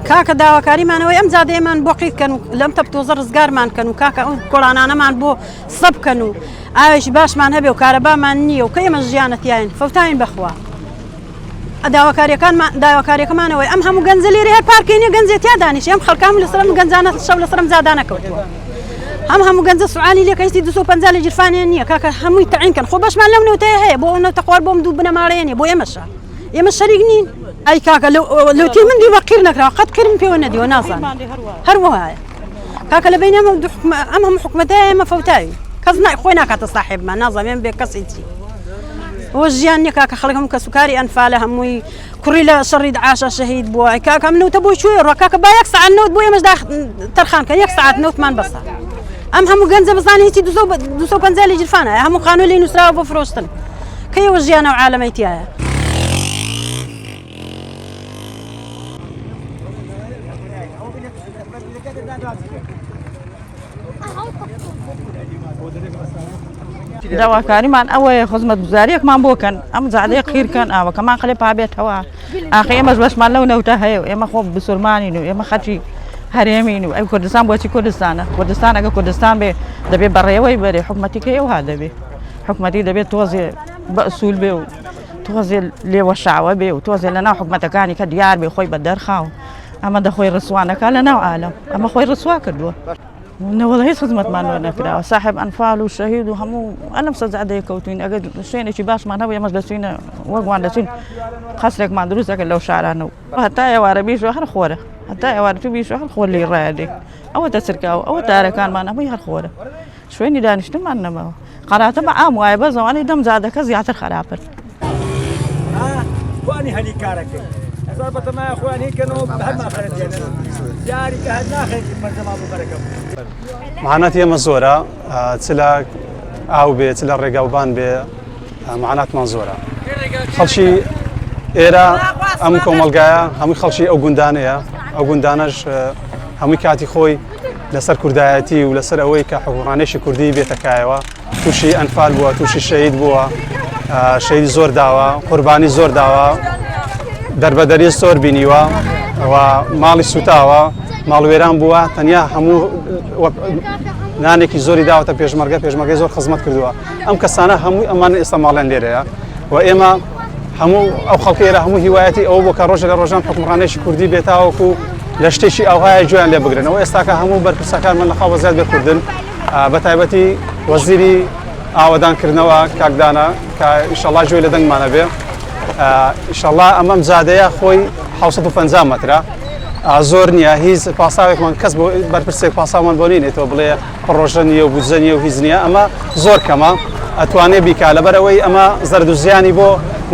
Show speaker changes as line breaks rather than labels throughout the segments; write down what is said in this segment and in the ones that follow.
کاکە داواکاریمانەوەی ئەم جادەیەمان بۆ قیدکەن و لەم تەپتۆزە ڕزگارمانکەن و کاکە ئەو کۆڵانانەمان بۆ سەبکەن و ئاوێژی باشمان هەبێ و کارەبامان نییە و کە ئێمە ژیانەتیاین فەوتاین بەخوا داواکاریەکەمانەوەی ئەم هەموو گەنجە لێرە هەر پارکینە گەنجێتیا دانیش ئەم خەڵکام لەسەرم گەنجانە شەو لەسەرم زادانەکەوتووە هەموو گەنجە سوعالی لێکەستی 250 لە جرفانیان نییە کاکە هەمووی تەعینکەن خۆ بەشمان لەو نەوتەیە هەیە بۆ نەوتە خوار بۆم دوو بنەماڵەیەنێ بۆ ئێمەشە ئێمە شەریک نین ئەی کاکە لەوتی من دی بەقیر نەکراوە قەت کرم پێوە نەدیوە نازان هەروەهایە کاکە لە بین ئەم هەموو حکومەتەیە ئێمە فەوتاوی کەس خۆی ناکاتە ساحێبمان نازانێن بێ کەسی چی ئەوە ژیان نییە کاکە خەڵک هەموو کە سوکاری ئەنفالە هەمووی کوڕی لە شەڕی داعاشە شەهید بووە کاکە ئەم نەوتە بۆ کوێ ڕۆ کاکە با 1 ساعت نەوت بۆ ئێمەش تەرخانکە 1 ساعت نەوتمان بەسە ئەم هەموو گەنجە بزانانی هیچی 250 لە جرفانە هەموو قانون لێ نووسراوە بۆ فرۆشتن کەیەوە ژیانە و عالەمەیتیایە
داواکاریمان ئەوەیە خزمەتگوزاریەکمان بۆکەن ئەم جادەیە قیرکەن ئاوەکەمان قەلێ پابێتەوە ئاخی ئێمەش بەشمان لەو نەوتە هەیە و ئێمە خۆ بسورمانین و ئێمە خەڵکی هەرێمین و ئەو کوردستان بۆچی کوردستانە کوردستان ئەگە کوردستان بێ دەبێت بەڕێوەی بەرێ حکومەتیکە ئێوە دەبێت حکومەتی دەبێت تۆزێ بە ئوسول بێ و تۆزێ لێوە شاوە بێ و تۆزێ لەناو حکومەتەکانی کە دیار بێ خۆی بە دەرخاو ئەمە دەخۆی ڕسوانەکە لەناو عالەم ئەمە خۆی ڕسوا کردووە نەوەڵ هیچ خزمەتمان وە نەکراوە صاحب ئەنفال و شەهید و هەموو ئەلەم سەجادەیە کەوتوین ئەگەر شوێنێکی باشمان هەبوو ئێمەش دەچوینە وەکوان دەچین قەسرێکمان دروستەکە لەو شارانە و هەتا ئێوارە بیش هەر خۆرە هەتا ئێوارە تو بیش هەر خۆر لێ ڕایدێ ئەوە دەچرکاوە ئەوە دارەکانمان هەمووی هەر خۆرە شوێنی دانیشتنمان نەماوە قەراتە بە ئام وایە بە زەوانەی دەم جادەکە زیاتر خراپن
وانی هەلی کارەکەی هزار بەتەمای خوانی کەنەوە هەرما خەرەتیانە یاری کە هەر ناخێکی مەرجەما بۆ بەرەکەم
معاناتی ئێمە زۆرە چ لە ئاو بێ چ لە ڕێگاوبان بێ معاناتمان زۆرە خەڵکی ئێرە ئەم کۆمەلگایە هەمووی خەڵکی ئەو گوندانەیە ئەو گوندانەش هەمووی کاتی خۆی لەسەر کوردایەتی و لەسەر ئەوەی کە حقوقڕانێشی کوردی بێتەکایەوە تووشی ئەنفال بووە تووشی شەهید بووە شەهیدی زۆر داوە قوربانی زۆر داوە دەربەدەری زۆر بینیوە و ماڵی سوتاوە ماڵوێران بووە تەنیا هەموو نانێکی زۆری داوەتە پێشمەرگەی زۆر خزمەت کردووە ئەم کەسانە هەمووی ئەمان ئێستا ماڵیان لێرەیە و ئێمە هەموو ئەو خەڵکی ئێرە هەموو هیوایەتی ئەوە بۆ کە ڕۆژە لە ڕۆژان حکومڕانێکی کوردی بێتاوەکو لە شتێکی ئەوهایە گوێیان لێ بگرنەوە ئێستاکە هەموو بەرپرسەکانمان لە خاوە زیاد بێکردن بە تایبەتی وەزیری ئاوەدانکردنەوە کاکدانە کە ئینشەڵڵا گوێی لە دەنگمانە بێ ئینشەڵڵا ئەمەم جادەیە خۆی 750 مەترە زۆر نییە هیچ پاساوێکمان کەس بۆ بەرپرسێک پاسامان بۆ نینێتەوە بڵێ پڕۆژە نیە و بودجە نیە و هیچ نییە ئەمە زۆر کەمە ئەتوانێ بیکا لەبەرەوەی ئەمە زەرد و زیانی بۆ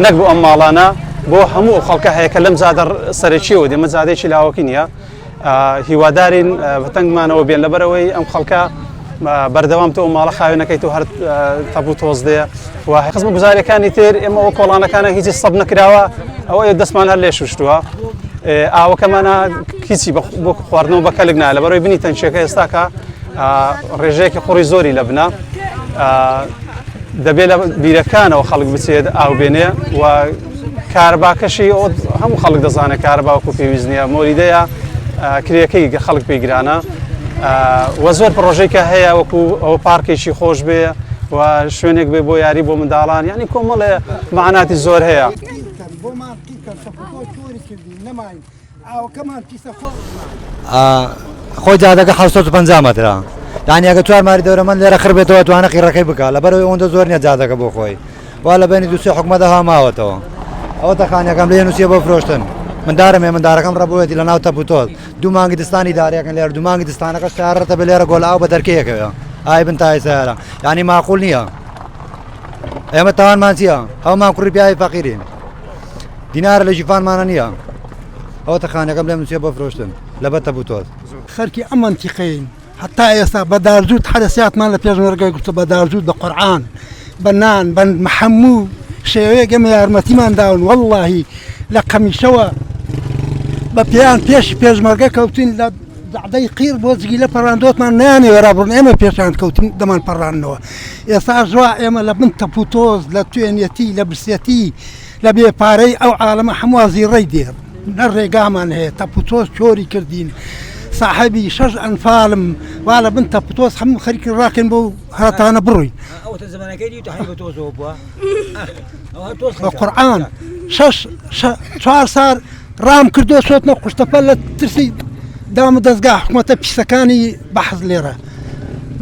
نەک بۆ ئەم ماڵانە بۆ هەموو خەڵکە هەیە کە لەم جادە سەرەکیەوە دێمە جادێکی لاوەکی نییە هیوادارین بەتەنگمانەوە بێن لەبەرەوەی ئەم خەڵکە بەردەوام تۆ ماڵە خاوێنەکەی تۆ هەر تەبوو تۆزدەیە و خزمە گوزاریەکانی تر ئێمە ئەو کۆڵانەکانە هیچی سەب نەکراوە ئەوە دەستمان هەر لێ شوشتووە ئاوەکەمانە هیچی بۆ خواردنەوە بە کەلک نایە لەبەرەوەی بنی تەنچەکە ئێستاکە ڕێژەیەکی قوڕی زۆری لە بنە دەبێت لە بیرەکانەوە خەڵک بچێت ئاو بێنێ و کارباکەشی هەموو خەڵک دەزانێت کارباوەکو پێویست نییە مۆریدەیە کرێەکەی خەڵک پێیگرانە وە زۆر پرۆژێکە هەیە وەکو ئەو پارکێکی خۆش بێ و شوێنێک بێ بۆ یاری بۆ منداڵان یعنی کۆمەڵێ معاناتی زۆر هەیە
خۆی جادەکە 750 مەترە یعنی ئەگە چوار دەورەمەند لێرە خربێتەوە توانە قیڕەکەی بکات لەبەرەوەی ئەوەندە زۆر نییە جادەکە بۆ خۆی وا لە بینی دووسێ حکومەتە هەماوەتەوە ئەوە تەخانیەکەم لێ نووسیە بۆ فرۆشتن مندارەکەم ڕەبووێتی لە ناو تەپوتۆز دوو مانگی دستانی داریەکەن لێرە دوو مانگی دستانەکە شارڕەتە بە لێرە گۆڵ ئاو بە دەرکەیەکەوە ئای بن تای سەیارە یعنی ماقول نییە ئێمە تاوانمان چییە ئەومان کوڕی پیاوی فەقیرین دینارە لە ژیفانمانە نییە ئەوە تەخانیەکەم لێ نووسیە بۆ فرۆشتن لەبەر تەپوتۆز
خەرکی ئەمەنتیقین هەتا ئێستا بەدارزوود حەدەسیاتمان لە پێشمەرگای گوتە بەدارزوود بە قورعان بە نان بە هەموو شێوەیەک ئێمە یارمەتیمان داون وەڵڵاهی لە قەمیشەوە بە پێیان پێشمەرگە کەوتین لە دەعدەی قیر بۆ جگی لە پەڕاندۆتمان نانێ وەرابڕن ئێمە پێشان کەوتین دەمان پەڕانەوە ئێستا ژوا ئێمە لە بن تەپوتۆز لە توێنێتی لە برسێتی لە بێپارەی ئەو عالەمە هەموو زیڕەی دێر نەڕێگامان هەیە تەپوتۆس چۆری کردین صاحبی 6 ئەنفالم واڵە بن تەپوتۆس هەموو خەریکی ڕاکەن بۆ هاتانە بڕۆین
ئەوتە زمانەکەی دیتە هەی بە تۆزەوە بووە
بە قورئان 4 سار ڕام کردو سۆتنە قوشتەپە لە ترسی دام و دەستگا حکوومەتە پیسەکانی بەحز لێرە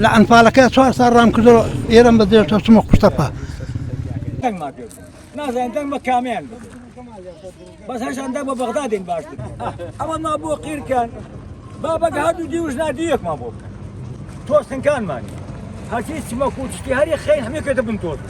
لە ئەنفالەکە 4 سار ڕام کردو ئێرەم بەدێتەوە چمە قوشتەپە
دەنگمان پێ نازانین دەنگ بە کامیان بەس هەشان دەنگ بە بەغدادین باشتر ئەمە ما بۆ قیرکەن بابەکە هەردوو دیوژ نادیەکمان بۆ بکەن تۆستنکانمانی هەرچی چمە کوچتی هەری خەین هەمێ کێتە بن تۆز